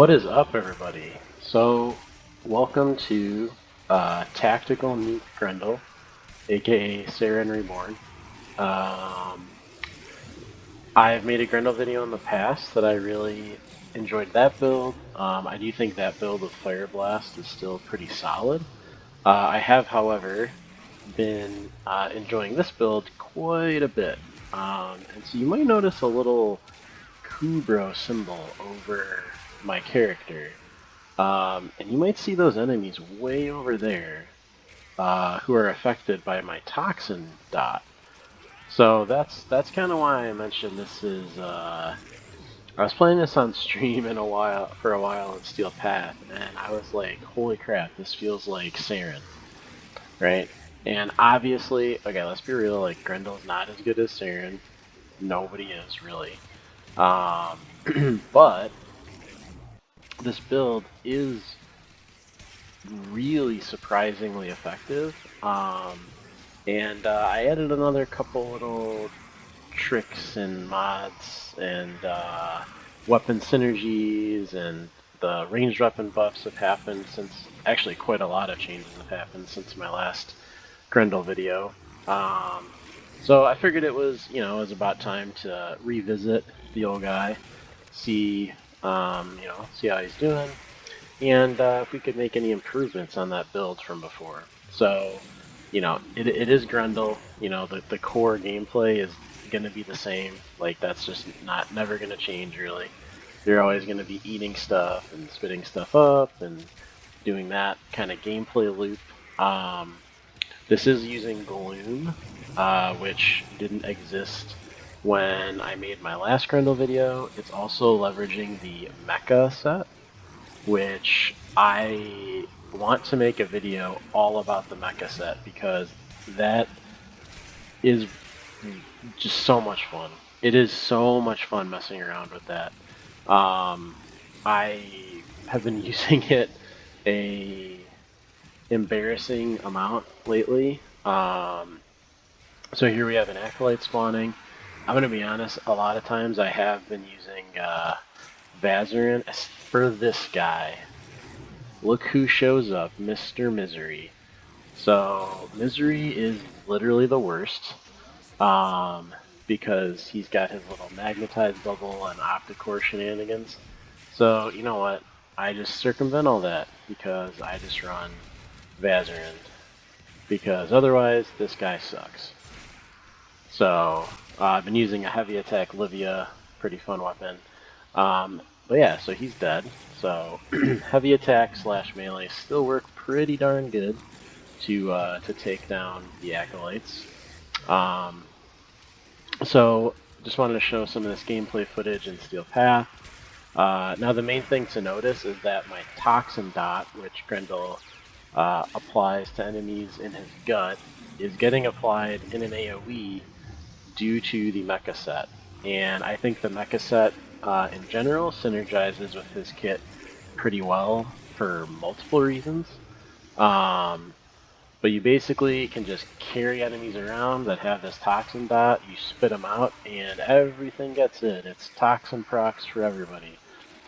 What is up, everybody? So, welcome to Tactical Mecha-Grendel, aka Saren Reborn. Um, I've made a Grendel video in the past that I really enjoyed that build. I do think that build with Fire Blast is still pretty solid. I have, however, been enjoying this build quite a bit. And so you might notice a little Kubro symbol over my character. And you might see those enemies way over there who are affected by my toxin dot. So that's kind of why I mentioned this is. I was playing this on stream for a while in Steel Path, and I was like, "Holy crap! This feels like Saren, right?" And obviously, okay, let's be real. Like Grendel's not as good as Saren. Nobody is really. But this build is really surprisingly effective. And I added another couple little tricks and mods and weapon synergies, and the ranged weapon buffs have happened since, actually quite a lot of changes have happened since my last Grendel video. So I figured it was, it was about time to revisit the old guy, see, see how he's doing, and if we could make any improvements on that build from before. So, it is Grendel. The core gameplay is going to be the same. Like, that's just never going to change, really. You're always going to be eating stuff and spitting stuff up and doing that kind of gameplay loop. This is using Gloom, which didn't exist when I made my last Grendel video. It's also leveraging the Mecha set, which I want to make a video all about the Mecha set because that is just so much fun. It is so much fun messing around with that. I have been using it a embarrassing amount lately. So here we have an Acolyte spawning. I'm going to be honest, a lot of times I have been using Vazarin. For this guy, look who shows up, Mr. Misery. So Misery is literally the worst, because he's got his little magnetized bubble and opticore shenanigans. So you know what? I just circumvent all that because I just run Vazarin, because otherwise this guy sucks. So I've been using a heavy attack Livia, pretty fun weapon. But yeah, so he's dead. So heavy attack / melee still work pretty darn good to take down the acolytes. So just wanted to show some of this gameplay footage in Steel Path. Now the main thing to notice is that my toxin dot, which Grendel applies to enemies in his gut, is getting applied in an AoE due to the Mecha set. And I think the Mecha set in general synergizes with his kit pretty well for multiple reasons. But you basically can just carry enemies around that have this toxin dot, you spit them out, and everything gets in. It's toxin procs for everybody.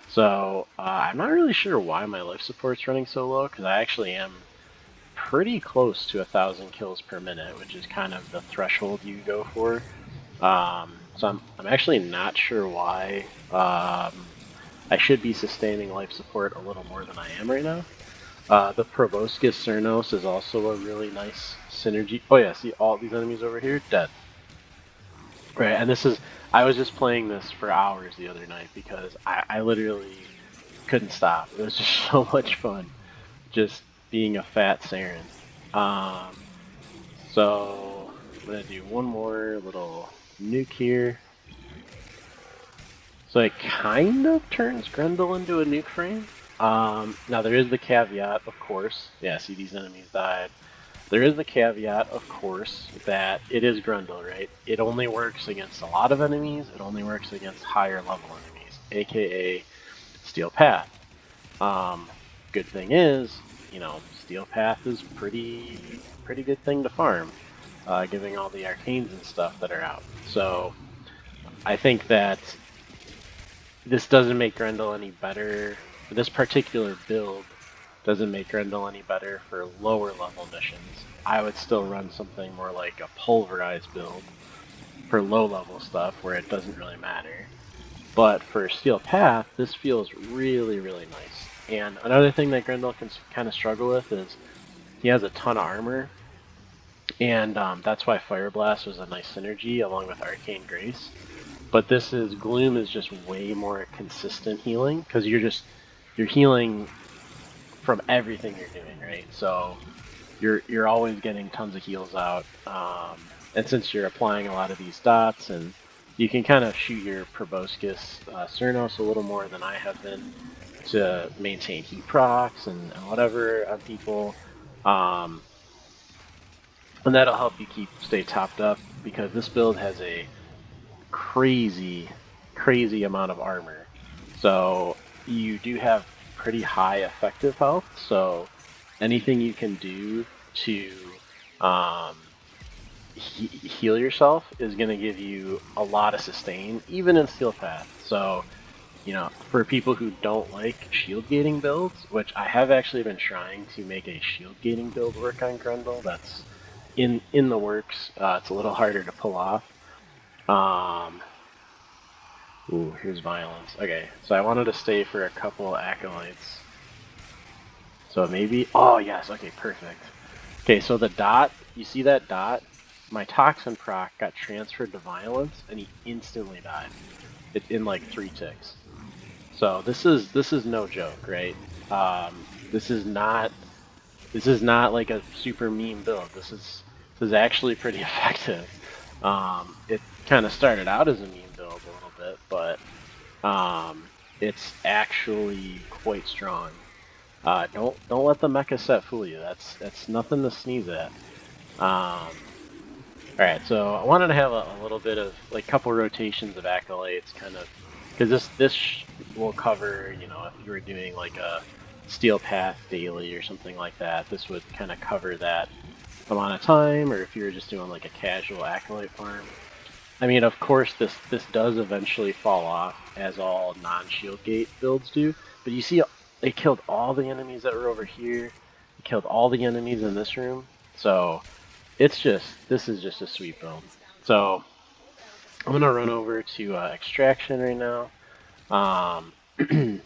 So I'm not really sure why my life support's running so low, because I actually am pretty close to 1,000 kills per minute, which is kind of the threshold you go for. So I'm actually not sure why. I should be sustaining life support a little more than I am right now. The Proboscis Cernos is also a really nice synergy. Oh yeah, see all these enemies over here? Dead. Right, and I was just playing this for hours the other night because I literally couldn't stop. It was just so much fun just being a fat Saren. So I'm going to do one more little nuke here. So it kind of turns Grendel into a nuke frame. Now there is the caveat, of course. Yeah, see, these enemies died. There is the caveat, of course, that it is Grendel, right? It only works against a lot of enemies. It only works against higher level enemies, aka Steel Path. Good thing is, Steel Path is pretty good thing to farm, giving all the arcanes and stuff that are out. So I think that this doesn't make Grendel any better this particular build doesn't make Grendel any better for lower level missions. I would still run something more like a pulverized build for low level stuff where it doesn't really matter. But for Steel Path, this feels really, really nice. And another thing that Grendel can kind of struggle with is he has a ton of armor, and that's why Fire Blast was a nice synergy along with Arcane Grace. But this is Gloom is just way more consistent healing because you're healing from everything you're doing, right? So you're always getting tons of heals out, and since you're applying a lot of these dots, and you can kind of shoot your proboscis Cernos a little more than I have been to maintain heat procs and whatever on people, um, and that'll help you stay topped up because this build has a crazy, crazy amount of armor. So you do have pretty high effective health. So anything you can do to um, heal yourself is going to give you a lot of sustain, even in Steel Path. So, for people who don't like shield gating builds, which I have actually been trying to make a shield gating build work on Grendel, that's in the works. It's a little harder to pull off. Um, Ooh, here's violence. Okay, so I wanted to stay for a couple acolytes. So maybe... Oh, yes, okay, perfect. Okay, so the dot, you see that dot? My toxin proc got transferred to violence, and he instantly died. In like 3 ticks. So this is no joke, right? This is not like a super meme build. This is actually pretty effective. It kind of started out as a meme build a little bit, but it's actually quite strong. Don't let the mecha set fool you. That's nothing to sneeze at. All right, so I wanted to have a little bit of like couple rotations of acolytes, kind of, because this will cover, if you were doing like a Steel Path daily or something like that, this would kind of cover that amount of time, or if you were just doing like a casual acolyte farm. I mean, of course, this does eventually fall off, as all non-shield gate builds do. But you see, they killed all the enemies that were over here. They killed all the enemies in this room. So this is just a sweet build. So I'm gonna run over to extraction right now, and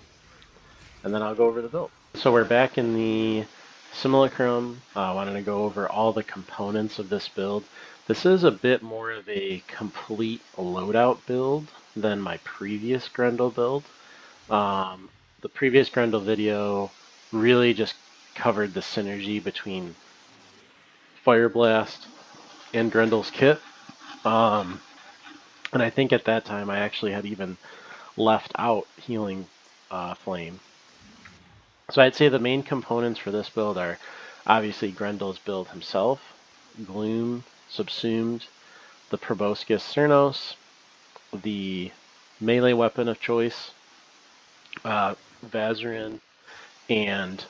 then I'll go over the build. So we're back in the simulacrum. I wanted to go over all the components of this build. This is a bit more of a complete loadout build than my previous Grendel build. The previous Grendel video really just covered the synergy between Fire Blast and Grendel's kit. Um, and I think at that time I actually had even left out Healing Flame. So I'd say the main components for this build are obviously Grendel's build himself, Gloom, Subsumed, the Proboscis Cernos, the melee weapon of choice, Vazarin, and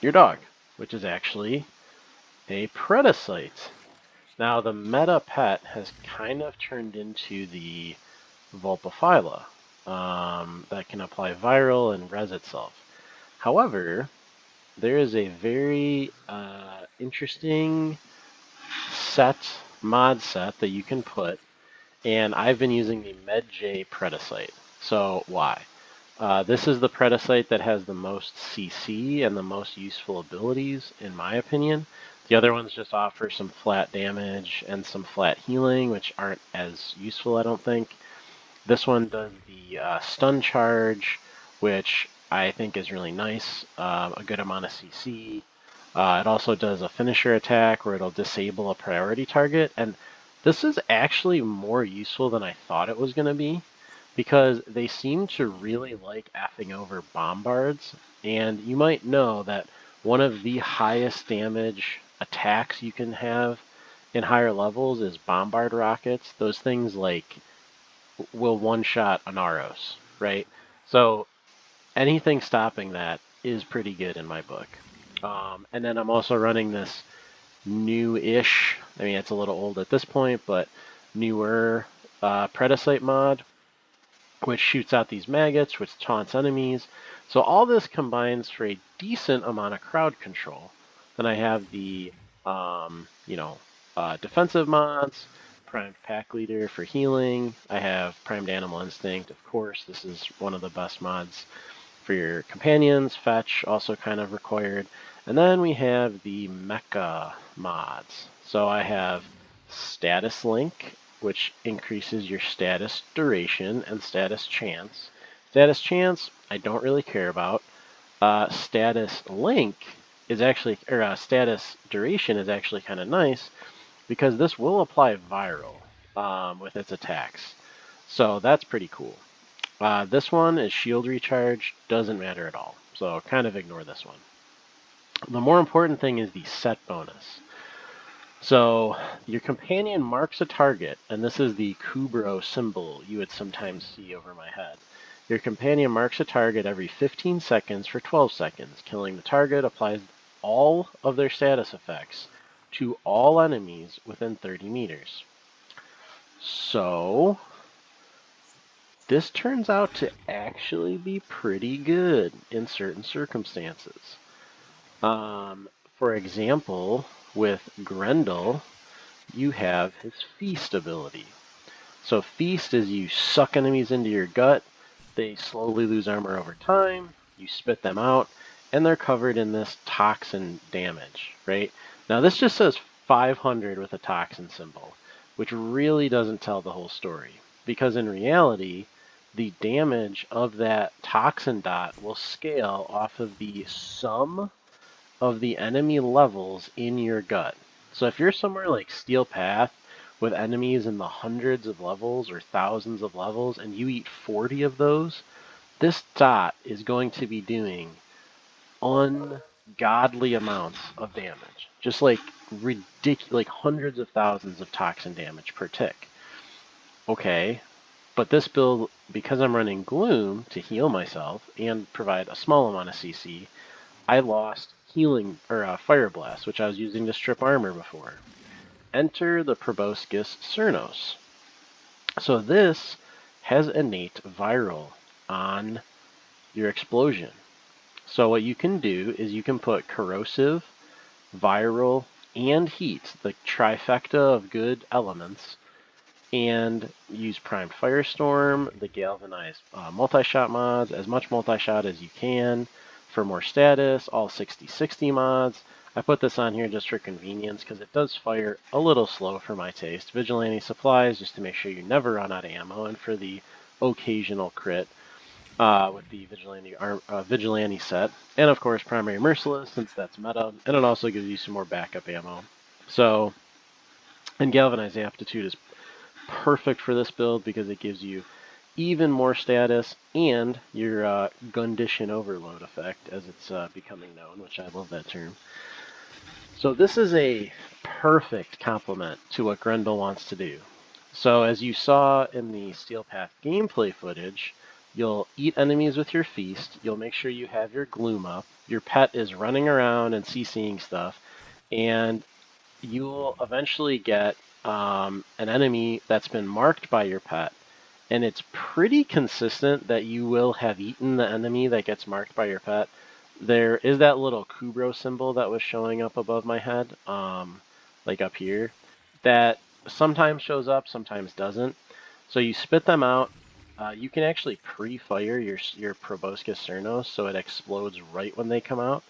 your dog, which is actually a Predacite. Now the meta pet has kind of turned into the Vulpaphyla that can apply viral and res itself. However, there is a very interesting mod set that you can put, and I've been using the MedJ Predacite. So why? This is the Predacite that has the most CC and the most useful abilities, in my opinion. The other ones just offer some flat damage and some flat healing, which aren't as useful, I don't think. This one does the stun charge, which I think is really nice, a good amount of CC. It also does a finisher attack where it'll disable a priority target, and this is actually more useful than I thought it was going to be, because they seem to really like effing over bombards, and you might know that one of the highest damage attacks you can have in higher levels is bombard rockets. Those things like will one-shot Anaros, right? So anything stopping that is pretty good in my book. And then I'm also running this new-ish, I mean, it's a little old at this point, but newer Predacite mod, which shoots out these maggots, which taunts enemies. So all this combines for a decent amount of crowd control. Then I have the, defensive mods, primed pack leader for healing. I have primed animal instinct, of course. This is one of the best mods for your companions. Fetch also kind of required. And then we have the mecha mods. So I have status link, which increases your status duration and status chance. Status chance, I don't really care about. Status link is actually, or status duration is actually kind of nice because this will apply viral with its attacks. So that's pretty cool. This one is shield recharge, doesn't matter at all. So kind of ignore this one. The more important thing is the set bonus. So your companion marks a target, and this is the Kubro symbol you would sometimes see over my head. Your companion marks a target every 15 seconds for 12 seconds. Killing the target applies all of their status effects to all enemies within 30 meters. So this turns out to actually be pretty good in certain circumstances. For example, with Grendel, you have his Feast ability. So Feast is you suck enemies into your gut, they slowly lose armor over time, you spit them out, and they're covered in this toxin damage, right? Now this just says 500 with a toxin symbol, which really doesn't tell the whole story, because in reality, the damage of that toxin dot will scale off of the sum of the enemy levels in your gut. So if you're somewhere like Steel Path with enemies in the hundreds of levels or thousands of levels and you eat 40 of those, this dot is going to be doing ungodly amounts of damage. Just like ridiculous, like hundreds of thousands of toxin damage per tick. Okay, but this build, because I'm running Gloom to heal myself and provide a small amount of CC, I lost healing or Fire Blast, which I was using to strip armor before. Enter the Proboscis Cernos. So this has innate viral on your explosion. So what you can do is you can put corrosive, viral, and heat, the trifecta of good elements, and use primed firestorm, the galvanized multi-shot mods, as much multi-shot as you can for more status, all 60/60 mods. I put this on here just for convenience because it does fire a little slow for my taste. Vigilante supplies just to make sure you never run out of ammo, and for the occasional crit with the Vigilante set. And of course Primary Merciless, since that's meta, and it also gives you some more backup ammo. So, and Galvanized Aptitude is perfect for this build because it gives you even more status and your Gundition Overload effect, as it's becoming known, which I love that term. So this is a perfect complement to what Grendel wants to do. So as you saw in the Steel Path gameplay footage, you'll eat enemies with your Feast, you'll make sure you have your Gloom up, your pet is running around and CCing stuff, and you'll eventually get an enemy that's been marked by your pet, and it's pretty consistent that you will have eaten the enemy that gets marked by your pet. There is that little Kubro symbol that was showing up above my head, like up here, that sometimes shows up, sometimes doesn't. So you spit them out. You can actually pre-fire your Proboscis Cernos so it explodes right when they come out.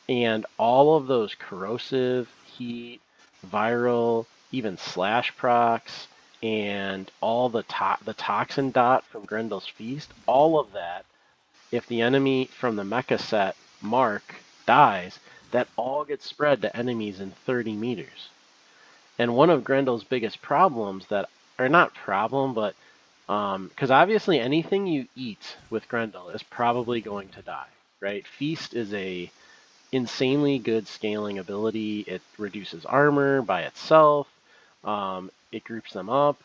And all of those corrosive, heat, viral, even slash procs, and all the toxin dot from Grendel's Feast, all of that, if the enemy from the mecha set mark dies, that all gets spread to enemies in 30 meters. And one of Grendel's biggest problems that, or not problem, but because obviously anything you eat with Grendel is probably going to die, right? Feast is a insanely good scaling ability. It reduces armor by itself. It groups them up.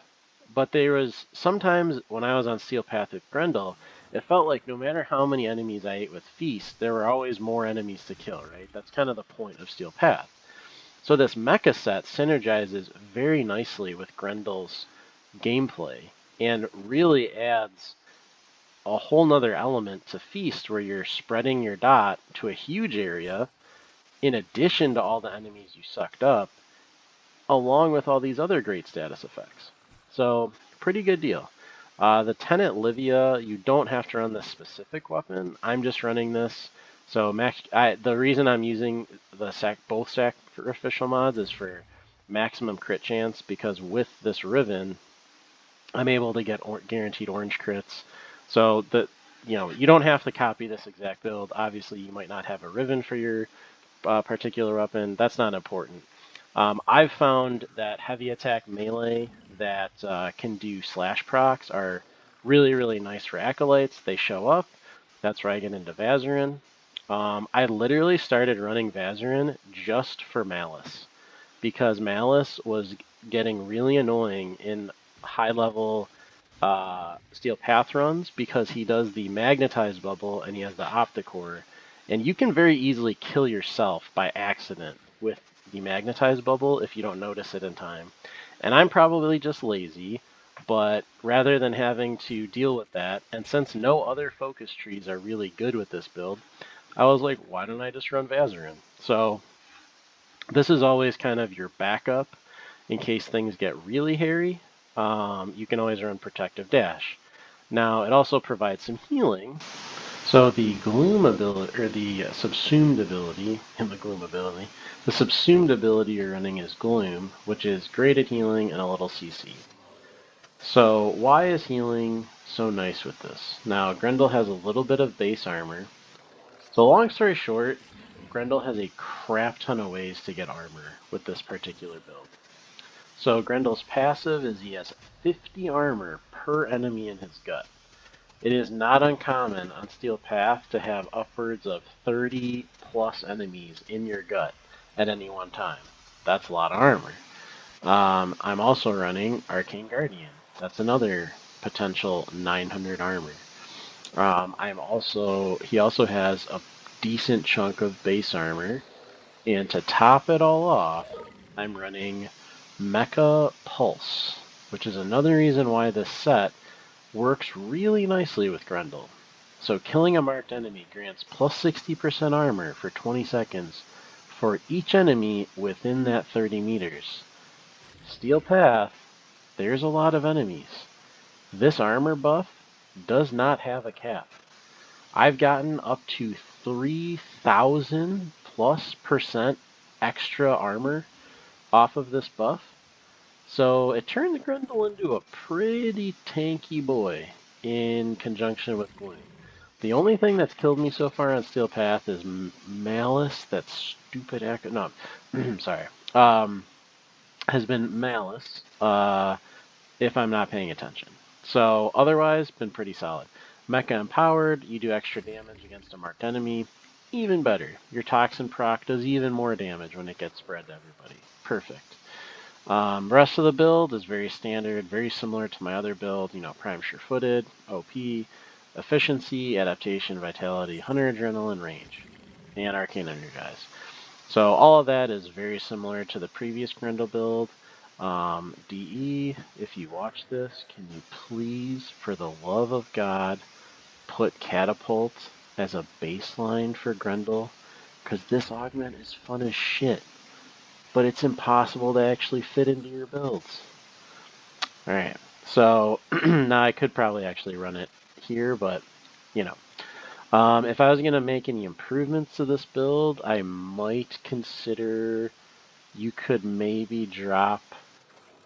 But there was sometimes when I was on Steel Path with Grendel, it felt like no matter how many enemies I ate with Feast, there were always more enemies to kill, right? That's kind of the point of Steel Path. So this mecha set synergizes very nicely with Grendel's gameplay and really adds a whole nother element to Feast where you're spreading your dot to a huge area in addition to all the enemies you sucked up, along with all these other great status effects. So, pretty good deal. The Tenant Livia, you don't have to run this specific weapon. I'm just running this. So the reason I'm using the both sacrificial mods is for maximum crit chance, because with this Riven, I'm able to get guaranteed orange crits. So you don't have to copy this exact build. Obviously, you might not have a Riven for your particular weapon. That's not important. I've found that heavy attack melee that can do slash procs are really, really nice for acolytes. They show up. That's where I get into Vazarin. I literally started running Vazarin just for Malice, because Malice was getting really annoying in high level Steel Path runs, because he does the magnetized bubble and he has the Opticore, and you can very easily kill yourself by accident with the magnetized bubble if you don't notice it in time. And I'm probably just lazy, but rather than having to deal with that, and since no other focus trees are really good with this build, I was like, why don't I just run Vazarin? So this is always kind of your backup in case things get really hairy. You can always run Protective Dash. Now, it also provides some healing. So the Gloom ability, or the Subsumed ability, and the Subsumed ability you're running is Gloom, which is great at healing and a little CC. So why is healing so nice with this? Now, Grendel has a little bit of base armor. So long story short, Grendel has a crap ton of ways to get armor with this particular build. So Grendel's passive is he has 50 armor per enemy in his gut. It is not uncommon on Steel Path to have upwards of 30 plus enemies in your gut at any one time. That's a lot of armor. I'm also running Arcane Guardian. That's another potential 900 armor. He also has a decent chunk of base armor, and to top it all off, I'm running Mecha Pulse, which is another reason why this set works really nicely with Grendel. So killing a marked enemy grants plus 60% armor for 20 seconds for each enemy within that 30 meters. Steel Path, there's a lot of enemies. This armor buff does not have a cap. I've gotten up to 3,000 plus percent extra armor off of this buff. So it turned Grendel into a pretty tanky boy in conjunction with Gloom. The only thing that's killed me so far on Steel Path is Malice. That stupid no, sorry. Has been Malice. If I'm not paying attention. So otherwise, been pretty solid. Mecha empowered, you do extra damage against a marked enemy. Even better, your toxin proc does even more damage when it gets spread to everybody. Perfect. Rest of the build is very standard, very similar to my other build. Prime sure-footed, OP, efficiency, adaptation, vitality, hunter adrenaline, range, and arcane energize. So all of that is very similar to the previous Grendel build. DE, if you watch this, can you please, for the love of God, put Catapult as a baseline for Grendel? Because this augment is fun as shit, but it's impossible to actually fit into your builds. Alright, so now I could probably actually run it here, but, if I was going to make any improvements to this build, I might consider you could maybe drop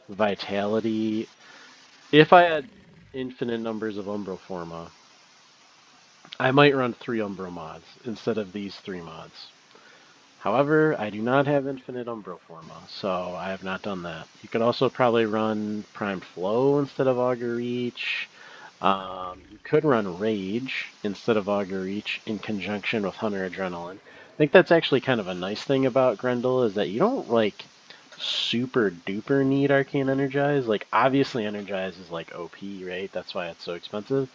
Vitality. If I had infinite numbers of Umbroforma, I might run 3 Umbro mods instead of these 3 mods. However, I do not have infinite Umbroforma, so I have not done that. You could also probably run Primed Flow instead of Augur Reach. You could run Rage instead of Augur Reach in conjunction with Hunter Adrenaline. I think that's actually kind of a nice thing about Grendel, is that you don't, super duper need Arcane Energize. Obviously Energize is, OP, right? That's why it's so expensive.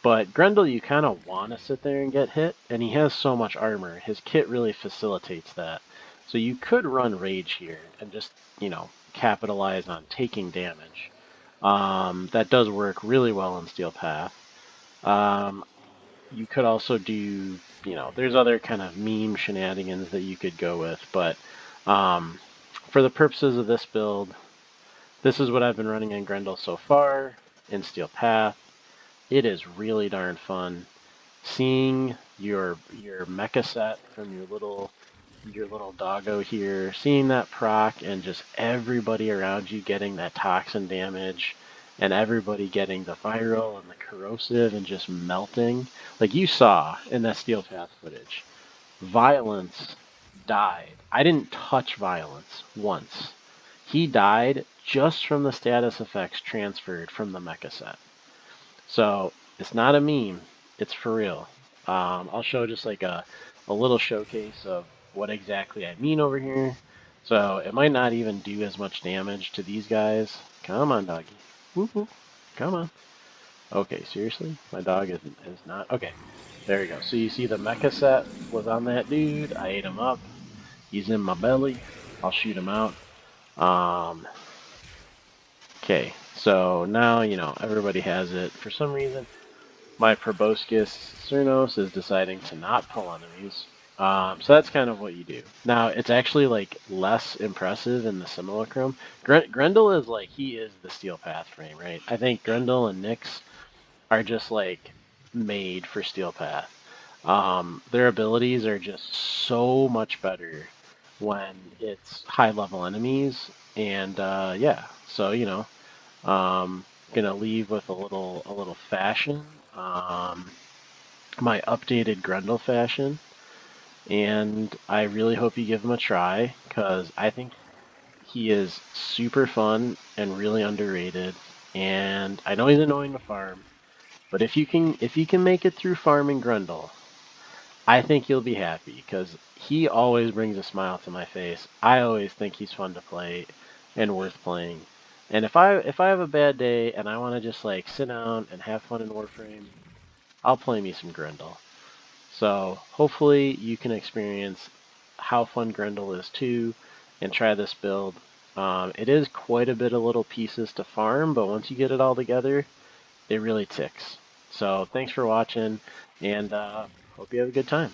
But Grendel, you kind of want to sit there and get hit, and he has so much armor. His kit really facilitates that. So you could run Rage here and just, capitalize on taking damage. That does work really well in Steel Path. Um, you could also do, there's other kind of meme shenanigans that you could go with, but um, for the purposes of this build, this is what I've been running in Grendel so far in Steel Path. It is really darn fun seeing your mecha set from your little doggo here, seeing that proc and just everybody around you getting that toxin damage and everybody getting the viral and the corrosive and just melting. Like you saw in that Steel Path footage, Violence died. I didn't touch Violence once. He died just from the status effects transferred from the mecha set. So it's not a meme. It's for real. I'll show just like a little showcase of what exactly I mean over here. So it might not even do as much damage to these guys. Come on, doggy. Woo-hoo. Come on. Okay, seriously? My dog is not. Okay, there we go. So you see the mecha set was on that dude. I ate him up. He's in my belly. I'll shoot him out. Um, okay, so now, everybody has it. For some reason, my proboscis Cernos is deciding to not pull enemies. So that's kind of what you do. Now, it's actually like less impressive in the simulacrum. Grendel is like, he is the Steel Path frame, right? I think Grendel and Nyx are just like made for Steel Path. Their abilities are just so much better when it's high level enemies. And yeah, so gonna leave with a little fashion. My updated Grendel fashion, and I really hope you give him a try because I think he is super fun and really underrated. And I know he's annoying to farm, but if you can make it through farming Grendel, I think you'll be happy because he always brings a smile to my face. I always think he's fun to play and worth playing. And if I have a bad day and I want to just like sit down and have fun in Warframe, I'll play me some Grendel. So hopefully you can experience how fun Grendel is too and try this build. It is quite a bit of little pieces to farm, but once you get it all together, it really ticks. So thanks for watching, and hope you have a good time.